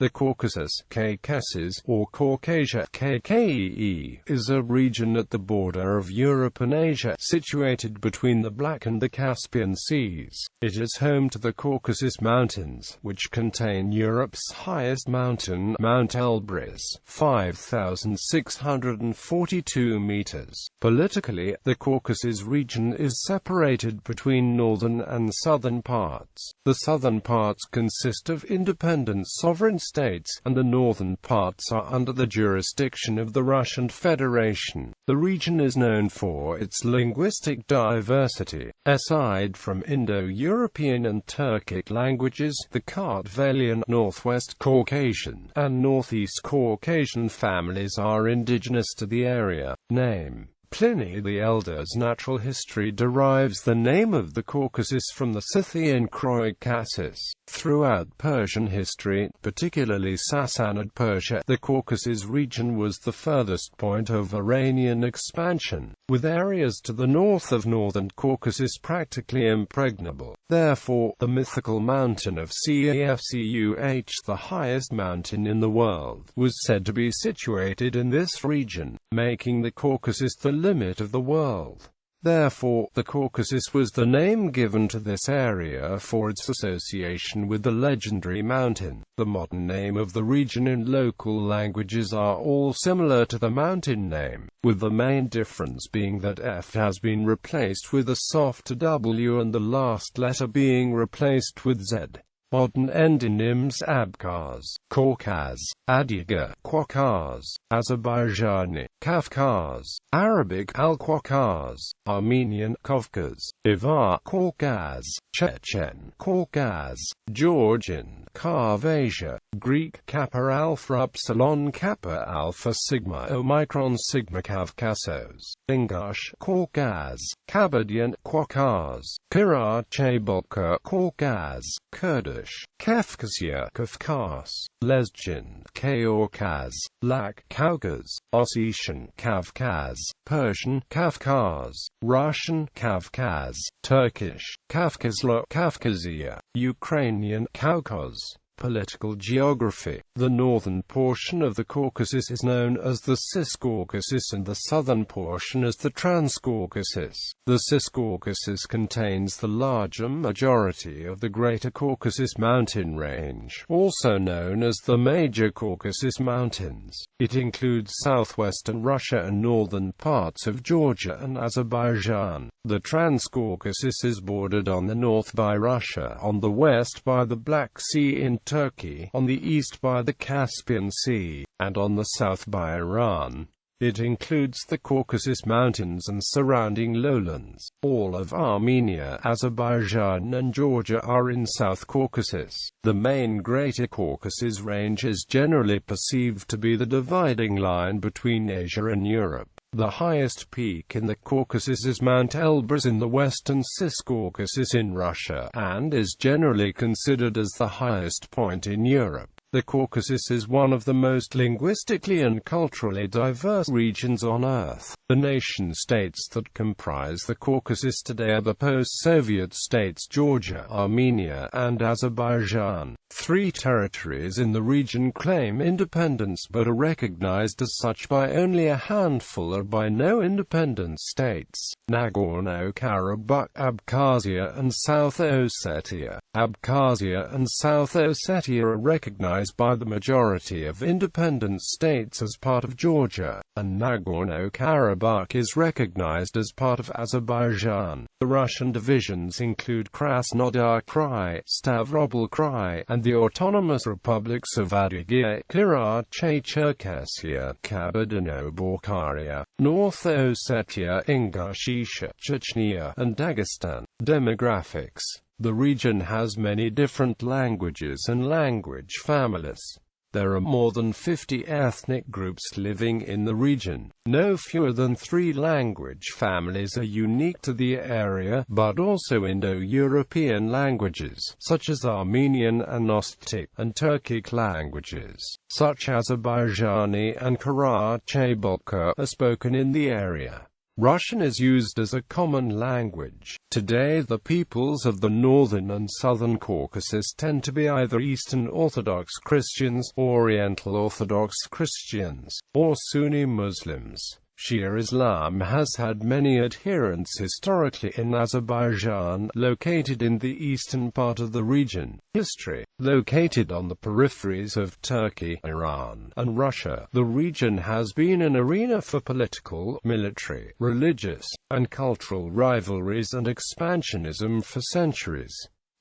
The Caucasus, ๊kɔːkəsəs, or Caucasia, kkē, is a region at the border of Europe and Asia, situated between the Black and the Caspian seas. It is home to the Caucasus Mountains, which contain Europe's highest mountain, Mount Elbrus, 5,642 meters. Politically, the Caucasus region is separated between northern and southern parts. The southern parts consist of independent sovereign states, and the northern parts are under the jurisdiction of the Russian Federation. The region is known for its linguistic diversity. Aside from Indo-European and Turkic languages, the Kartvelian, Northwest Caucasian, and Northeast Caucasian families are indigenous to the area. Name: Pliny the Elder's natural history derives the name of the Caucasus from the Scythian Koryakov. Throughout Persian history, particularly Sassanid Persia, the Caucasus region was the furthest point of Iranian expansion, with areas to the north of northern Caucasus practically impregnable. Therefore, the mythical mountain of seas.It, the highest mountain in the world, was said to be situated in this region, making the Caucasus the limit of the world. Therefore, the Caucasus was the name given to this area for its association with the legendary mountain. The modern name of the region in local languages are all similar to the mountain name, with the main difference being that F has been replaced with a soft W and the last letter being replaced with Z. Modern endonyms: Abkhaz, Caucas, Adyga, Caucas, Azerbaijani, Kafkaz, Arabic Al-Caucas, Armenian Kavkaz, Avar Caucas, Chechen Caucas, Georgian Caucasia, Greek Kappa Alpha Upsilon Kappa Alpha Sigma Omicron Sigma Caucasos, English Caucas, Kabadian Caucas, Karachabalka Caucas, Kurdish Kafkasia Kafkas, Lesgian Kaucas, Lak Caucas, Ossetian Kavkaz, Persian Kafkaz, Russian Kavkaz, Turkish Kafkasla Kafkasia, Ukrainian Caucasus. Political geography: the northern portion of the Caucasus is known as the Cis-Caucasus and the southern portion as the Trans-Caucasus. The Cis-Caucasus contains the larger majority of the Greater Caucasus mountain range, also known as the Major Caucasus Mountains. It includes southwestern Russia and northern parts of Georgia and Azerbaijan. The Trans-Caucasus is bordered on the north by Russia, on the west by the Black Sea in Turkey, on the east by the Caspian Sea, and on the south by Iran. It includes the Caucasus Mountains and surrounding lowlands. All of Armenia, Azerbaijan and Georgia are in South Caucasus. The main Greater Caucasus range is generally perceived to be the dividing line between Asia and Europe. The highest peak in the Caucasus is Mount Elbrus in the western Cis-Caucasus in Russia, and is generally considered as the highest point in Europe. The Caucasus is one of the most linguistically and culturally diverse regions on Earth. The nation-states that comprise the Caucasus today are the post-Soviet states Georgia, Armenia, and Azerbaijan. 3 territories in the region claim independence but are recognized as such by only a handful or by no independent states: Nagorno-Karabakh, Abkhazia, and South Ossetia. Abkhazia and South Ossetia are recognized by the majority of independent states as part of Georgia, and Nagorno-Karabakh is recognized as part of Azerbaijan. The Russian divisions include Krasnodar Krai, Stavropol Krai, and the autonomous republics of Adyga, Karachay-Cherkessia, Kabardino-Balkaria, North Ossetia, Ingushetia, Chechnya, and Dagestan. Demographics: the region has many different languages and language families. There are more than 50 ethnic groups living in the region. No fewer than 3 language families are unique to the area, but also Indo-European languages, such as Armenian and Ossetic, and Turkic languages, such as Azerbaijani and Karachabalka, are spoken in the area. Russian is used as a common language. Today the peoples of the northern and southern Caucasus tend to be either Eastern Orthodox Christians, Oriental Orthodox Christians, or Sunni Muslims. Shia Islam has had many adherents historically in Azerbaijan, located in the eastern part of the region. History. Located on the peripheries of Turkey, Iran, and Russia, the region has been an arena for political, military, religious, and cultural rivalries and expansionism for centuries.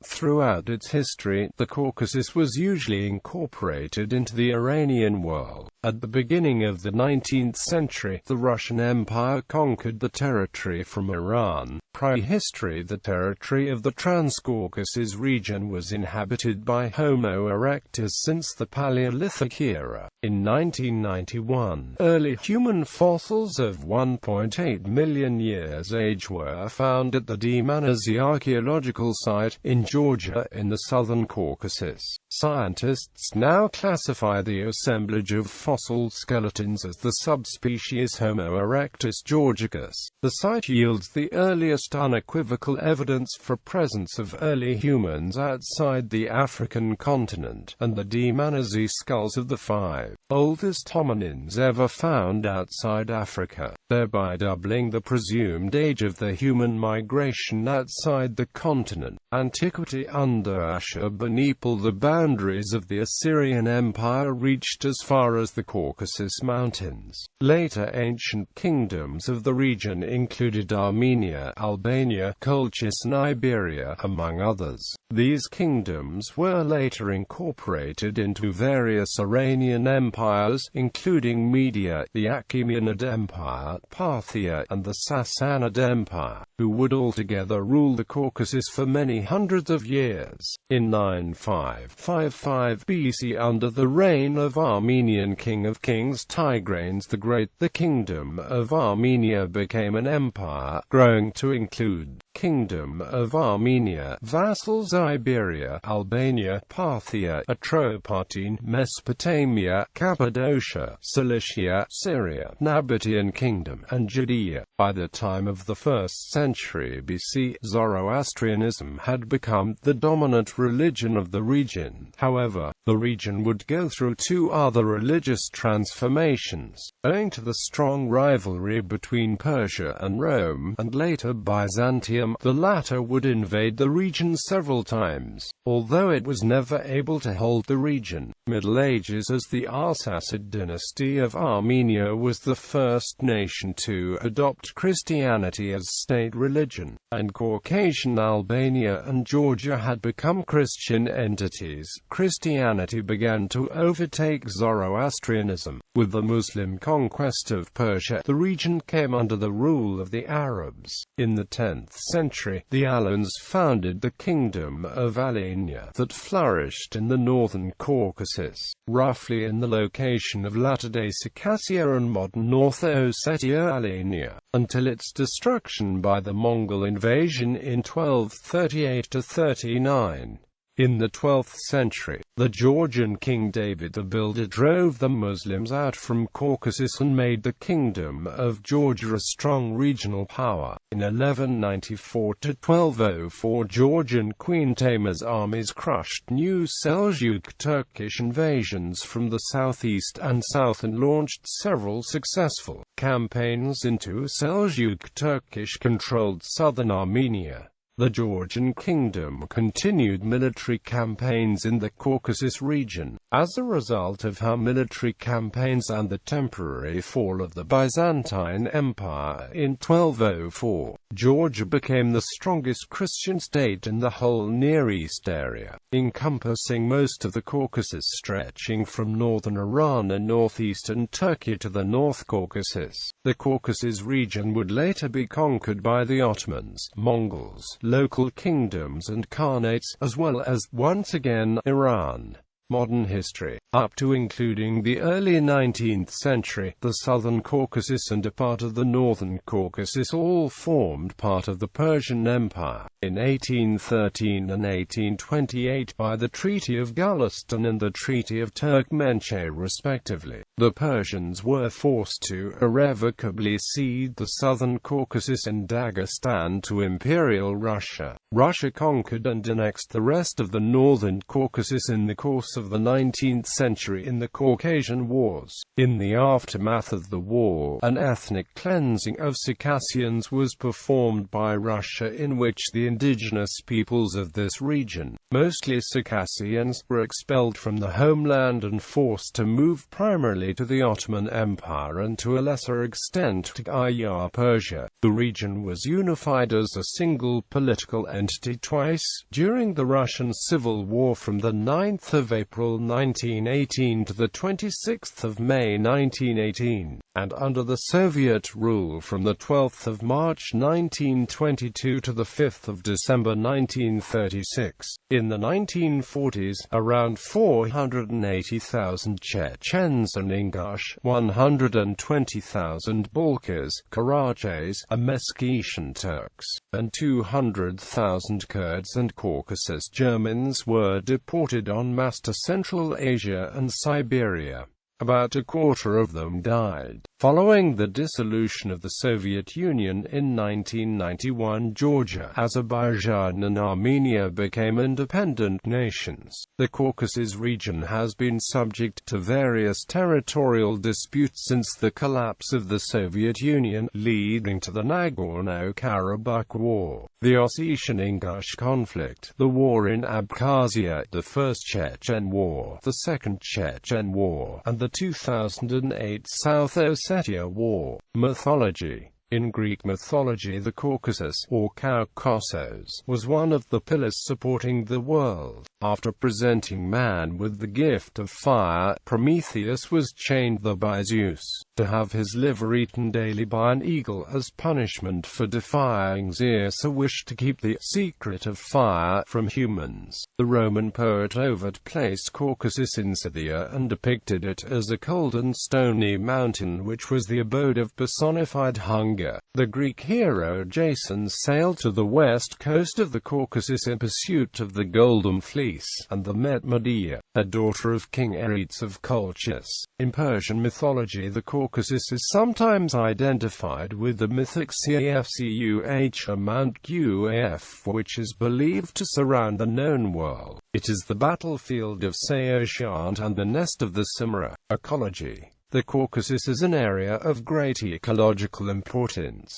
Throughout its history, the Caucasus was usually incorporated into the Iranian world. At the beginning of the 19th century, the Russian Empire conquered the territory from Iran. Prehistory. The territory of the Transcaucasus region was inhabited by Homo erectus since the Paleolithic era. In 1991, early human fossils of 1.8 million years age were found at the Dmanisi archaeological site in Georgia in the southern Caucasus. Scientists now classify the assemblage of fossil skeletons as the subspecies Homo erectus georgicus. The site yields the earliest unequivocal evidence for presence of early humans outside the African continent, and the Dmanisi skulls of the 5 oldest hominins ever found outside Africa, thereby doubling the presumed age of the human migration outside the continent. Antiquity. Under Ashurbanipal, the boundaries of the Assyrian Empire reached as far as the Caucasus Mountains. Later ancient kingdoms of the region included Armenia, Albania, Colchis and Iberia, among others. These kingdoms were later incorporated into various Iranian empires, including Media, the Achaemenid Empire, Parthia, and the Sassanid Empire, who would altogether rule the Caucasus for many hundreds of years. In 9555 BC, under the reign of Armenian King of Kings Tigranes the Great, the Kingdom of Armenia became an empire, growing to include Kingdom of Armenia, vassals Iberia, Albania, Parthia, Atropatene, Mesopotamia, Cappadocia, Cilicia, Syria, Nabatean Kingdom, and Judea. By the time of the 1st century BC, Zoroastrianism had become the dominant religion of the region. However, the region would go through 2 other religious transformations, owing to the strong rivalry between Persia and Rome, and later Byzantium. The latter would invade the region several times, although it was never able to hold the region. Middle Ages. As the Arsacid dynasty of Armenia was the first nation to adopt Christianity as state religion, and Caucasian Albania and Georgia had become Christian entities, Christianity began to overtake Zoroastrianism. With the Muslim conquest of Persia, the region came under the rule of the Arabs. In the 10th century, the Alans founded the Kingdom of Alania that flourished in the northern Caucasus, roughly in the location of latter-day Caucasia and modern North Ossetia Alania, until its destruction by the Mongol invasion in 1238–39. In the 12th century, the Georgian king David the Builder drove the Muslims out from Caucasus and made the Kingdom of Georgia a strong regional power. In 1194–1204, Georgian Queen Tamer's armies crushed new Seljuk Turkish invasions from the southeast and south and launched several successful campaigns into Seljuk Turkish-controlled southern Armenia. The Georgian kingdom continued military campaigns in the Caucasus region. As a result of her military campaigns and the temporary fall of the Byzantine Empire in 1204, Georgia became the strongest Christian state in the whole Near East area, encompassing most of the Caucasus, stretching from northern Iran and northeastern Turkey to the North Caucasus. The Caucasus region would later be conquered by the Ottomans, Mongols, local kingdoms and khanates, as well as, once again, Iran. Modern history. Up to including the early 19th century, the southern Caucasus and a part of the northern Caucasus all formed part of the Persian Empire. In 1813 and 1828 by the Treaty of Gulistan and the Treaty of Turkmenchay respectively, the Persians were forced to irrevocably cede the southern Caucasus and Dagestan to Imperial Russia. Russia conquered and annexed the rest of the northern Caucasus in the course of the 19th century in the Caucasian Wars. In the aftermath of the war, an ethnic cleansing of Circassians was performed by Russia in which the indigenous peoples of this region, mostly Circassians, were expelled from the homeland and forced to move primarily to the Ottoman Empire and to a lesser extent to Ayar Persia. The region was unified as a single political entity twice, during the Russian Civil War from the 9th of April 1918 to the 26th of May 1918, and under the Soviet rule from the 12th of March 1922 to the 5th of December 1936. In the 1940s, around 480,000 Chechens and Ingush, 120,000 Balkars, Karaches, Meskhetian Turks, and 200,000 Kurds and Caucasus Germans were deported en masse to Central Asia and Siberia. About a quarter of them died. Following the dissolution of the Soviet Union in 1991, Georgia, Azerbaijan and Armenia became independent nations. The Caucasus region has been subject to various territorial disputes since the collapse of the Soviet Union, leading to the Nagorno-Karabakh War, the Ossetian-Ingush conflict, the war in Abkhazia, the First Chechen War, the Second Chechen War, and the 2008 South Ossetia War. Mythology. In Greek mythology, the Caucasus, or ʻkɔːkəsəs, was one of the pillars supporting the world. After presenting man with the gift of fire, Prometheus was chained there by Zeus, to have his liver eaten daily by an eagle as punishment for defying Zeus' wish to keep the secret of fire from humans. The Roman poet Ovid placed Caucasus in Scythia and depicted it as a cold and stony mountain which was the abode of personified hunger. The Greek hero Jason sailed to the west coast of the Caucasus in pursuit of the Golden Fleece, and there met Medea, a daughter of King Aretes of Colchis. In Persian mythology, the Caucasus is sometimes identified with the mythic Cafcuh, Mount Qaf, which is believed to surround the known world. It is the battlefield of Saoshant and the nest of the Simra. Ecology. The Caucasus is an area of great ecological importance.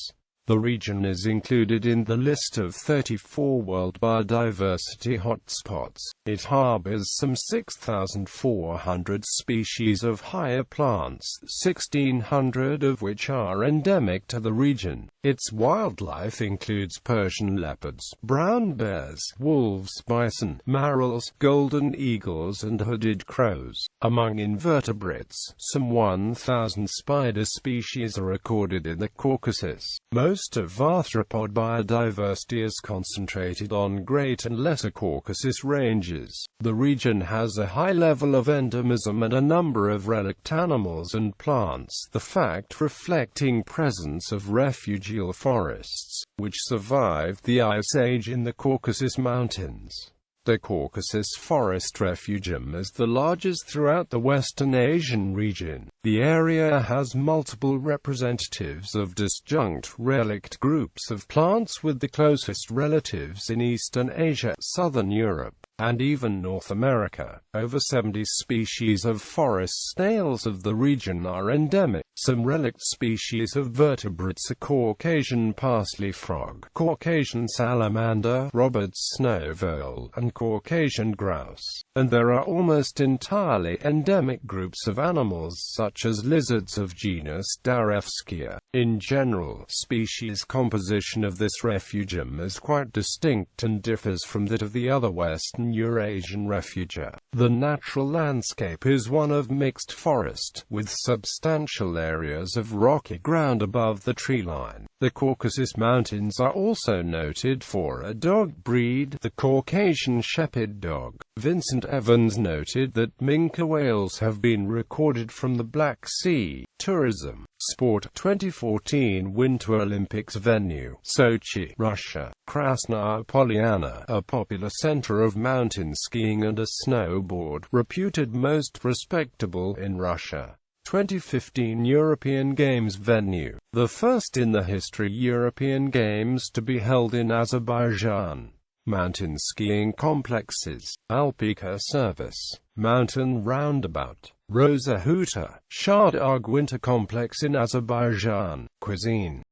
The region is included in the list of 34 World Biodiversity Hotspots. It harbors some 6,400 species of higher plants, 1,600 of which are endemic to the region. Its wildlife includes Persian leopards, brown bears, wolves, bison, marals, golden eagles and hooded crows. Among invertebrates, some 1,000 spider species are recorded in the Caucasus. Most of arthropod biodiversity is concentrated on Great and Lesser Caucasus ranges. The region has a high level of endemism and a number of relict animals and plants, the fact reflecting presence of refugial forests, which survived the Ice Age in the Caucasus Mountains. The Caucasus Forest Refugium is the largest throughout the Western Asian region. The area has multiple representatives of disjunct relict groups of plants with the closest relatives in Eastern Asia, Southern Europe, and even North America. Over 70 species of forest snails of the region are endemic. Some relict species of vertebrates are Caucasian parsley frog, Caucasian salamander, Robert's snow vole, and Caucasian grouse. And there are almost entirely endemic groups of animals such as lizards of genus Darevskia. In general, species composition of this refugium is quite distinct and differs from that of the other Western Eurasian refugia. The natural landscape is one of mixed forest, with substantial areas of rocky ground above the tree line. The Caucasus Mountains are also noted for a dog breed, the Caucasian Shepherd dog. Vincent Evans noted that minke whales have been recorded from the Black Sea. Tourism. Sport. 2014 Winter Olympics venue, Sochi, Russia. Krasnaya Polyana, a popular center of mountain skiing and a snowboard, reputed most respectable in Russia. 2015 European Games venue, the first in the history European Games to be held in Azerbaijan. Mountain skiing complexes, Alpika Service, Mountain Roundabout, Rosa Huta, Shah Dagh Winter Complex in Azerbaijan. Cuisine.